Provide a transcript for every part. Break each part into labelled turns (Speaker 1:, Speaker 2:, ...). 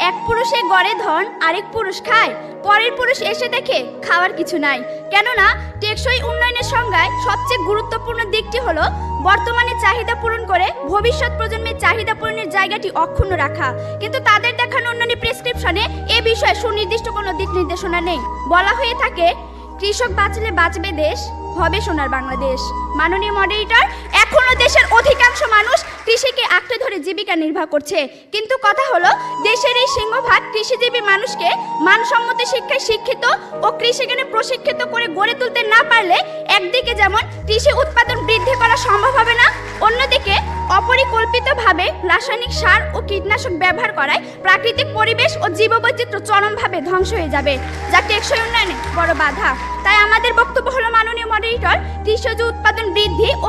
Speaker 1: এক পুরুষে গড়ে ধন আরেক পুরুষ খায়, পরের পুরুষ এসে দেখে খাওয়ার কিছু নাই। কেননা টেকসই উন্নয়নের সংজ্ঞায় সবচেয়ে গুরুত্বপূর্ণ দিকটি হলো বর্তমানে চাহিদা পূরণ করে ভবিষ্যৎ প্রজন্মের চাহিদা পূরণের জায়গাটি অক্ষুণ্ণ রাখা। কিন্তু তাদের দেখানো উন্নয়নের প্রেসক্রিপশনে এ বিষয়ে সুনির্দিষ্ট কোনো দিক নির্দেশনা নেই। বলা হয়ে থাকে, কৃষক বাঁচলে বাঁচবে দেশ, হবে সোনার বাংলাদেশ। মাননীয় মডারেটর, এখনো দেশের অধিকাংশ মানুষ কৃষিকে আঁকড়ে ধরে জীবিকা নির্বাহ করছে। কিন্তু কথা হলো, দেশের এই সিংহভাগ কৃষিজীবী মানুষকে মানসম্মত শিক্ষায় শিক্ষিত ও কৃষিজ্ঞানে প্রশিক্ষিত করে গড়ে তুলতে না পারলে একদিকে যেমন কৃষি উৎপাদন বৃদ্ধি করা সম্ভব হবে না, অন্যদিকে অপরিকল্পিতভাবে রাসায়নিক সার ও কীটনাশক ব্যবহার করায় প্রাকৃতিক পরিবেশ ও জীববৈচিত্র্য চরমভাবে ধ্বংস হয়ে যাবে, যা টেকসই উন্নয়নে বড় বাধা। তাই আমাদের বক্তব্য হলো, মাননীয় মডারেটর, কৃষিজ উৎপাদন বৃদ্ধি ও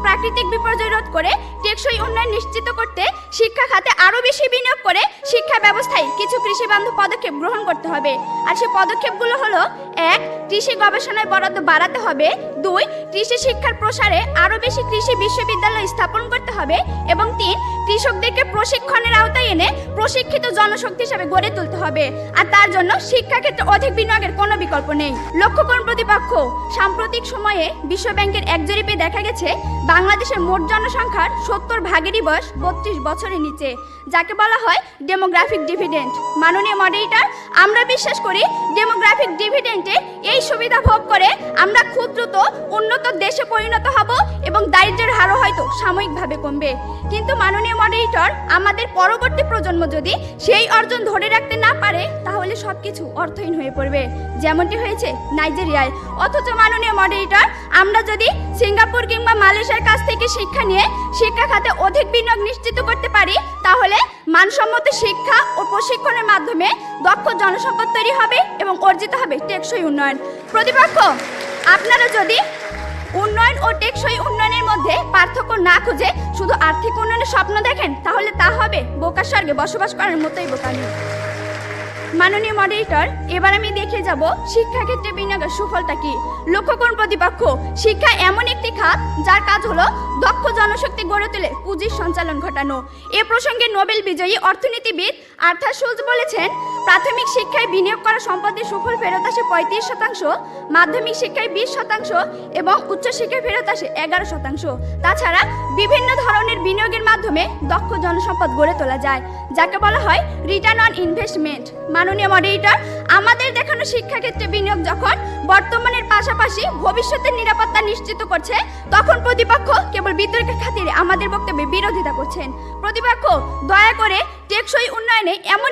Speaker 1: প্রাকৃতিক বিপর্যয় রোধ করে টেকসই উন্নয়ন নিশ্চিত করতে শিক্ষা খাতে আরও বেশি বিনিয়োগ করে শিক্ষা ব্যবস্থায় কিছু কৃষি বান্ধব পদক্ষেপ গ্রহণ করতে হবে। আর সেই পদক্ষেপগুলো হলো: 1. কৃষি গবেষণায় বরাদ্দ বাড়াতে হবে। 2. কৃষি শিক্ষার প্রসারে আরও বেশি কৃষি বিশ্ববিদ্যালয় স্থাপন করতে হবে। এবং 3. কৃষকদেরকে প্রশিক্ষণের আওতায় এনে প্রশিক্ষিত জনশক্তি হিসেবে গড়ে তুলতে হবে। আর তার জন্য শিক্ষাক্ষেত্রে অধিক বিনিয়োগের কোনো বিকল্প নেই। লক্ষ্য করুন প্রতিপক্ষ, সাম্প্রতিক সময়ে বিশ্ব ব্যাংকের এক জরিপে দেখা গেছে বাংলাদেশের মোট জনসংখ্যার 70% বয়স 32 বছরের নিচে, যাকে বলা হয় ডেমোগ্রাফিক ডিভিডেন্ড। মাননীয় মডারেটর, আমরা বিশ্বাস করি ডেমোগ্রাফিক ডিভিডেন্ডে এই সুবিধা ভোগ করে আমরা খুব দ্রুত উন্নত দেশে পরিণত হব এবং দারিদ্র্যের হারও হয়তো সাময়িকভাবে কমবে। কিন্তু মাননীয় মডারেটর, আমাদের পরবর্তী প্রজন্ম যদি সেই অর্জন ধরে রাখতে না পারে, তাহলে সবকিছু অর্থহীন হয়ে পড়বে, যেমনটি হয়েছে নাইজেরিয়ায়। অথচ মাননীয় মডারেটর, আমরা যদি সিঙ্গাপুর কিংবা মালয়েশিয়ার কাছ থেকে শিক্ষা নিয়ে শিক্ষা খাতে অধিক বিনিয়োগ নিশ্চিত করতে পারি, তাহলে মানসম্মত শিক্ষা ও প্রশিক্ষণের মাধ্যমে দক্ষ জনসম্পদ তৈরি হবে এবং অর্জিত হবে টেকসই উন্নয়ন। প্রতিপক্ষ, আপনারা যদি উন্নয়ন ও টেকসই উন্নয়নের মধ্যে পার্থক্য না খুঁজে শুধু আর্থিক উন্নয়নের স্বপ্ন দেখেন, তাহলে তা হবে বোকার স্বর্গে বসবাস করার মতোই বোকামি। মাননীয় মডারেটর, এবার আমি দেখে যাব শিক্ষাক্ষেত্রে বিনিয়োগের সুফলটা কি। লক্ষ্য করুন প্রতিপক্ষ, শিক্ষা এমন একটি খাত যার কাজ হলো দক্ষ জনশক্তি গড়ে তুলে পুঁজির সঞ্চালন ঘটানো। এ প্রসঙ্গে নোবেল বিজয়ী অর্থনীতিবিদ আর্থার শুলজ বলেছেন, প্রাথমিক শিক্ষায় বিনিয়োগ করা সম্পদের সুফল ফেরত আসে 35%, মাধ্যমিক শিক্ষায় 20% এবং উচ্চশিক্ষায় ফেরত আসে 11%। তাছাড়া বিভিন্ন ধরনের বিনিয়োগের মাধ্যমে দক্ষ জনসম্পদ গড়ে তোলা যায়, যাকে বলা হয় রিটার্ন অন ইনভেস্টমেন্ট। মাননীয় মডারেটর, আমাদের দেখানো শিক্ষাক্ষেত্রে বিনিয়োগ যখন বর্তমানের পাশাপাশি ভবিষ্যতের নিরাপত্তা নিশ্চিত করছে, তখন প্রতিপক্ষ কেবল বিতর্কের খাতিরে আমাদের বক্তব্যে বিরোধিতা করছেন। প্রতিপক্ষ, দয়া করে টেকসই উন্নয়নে এমন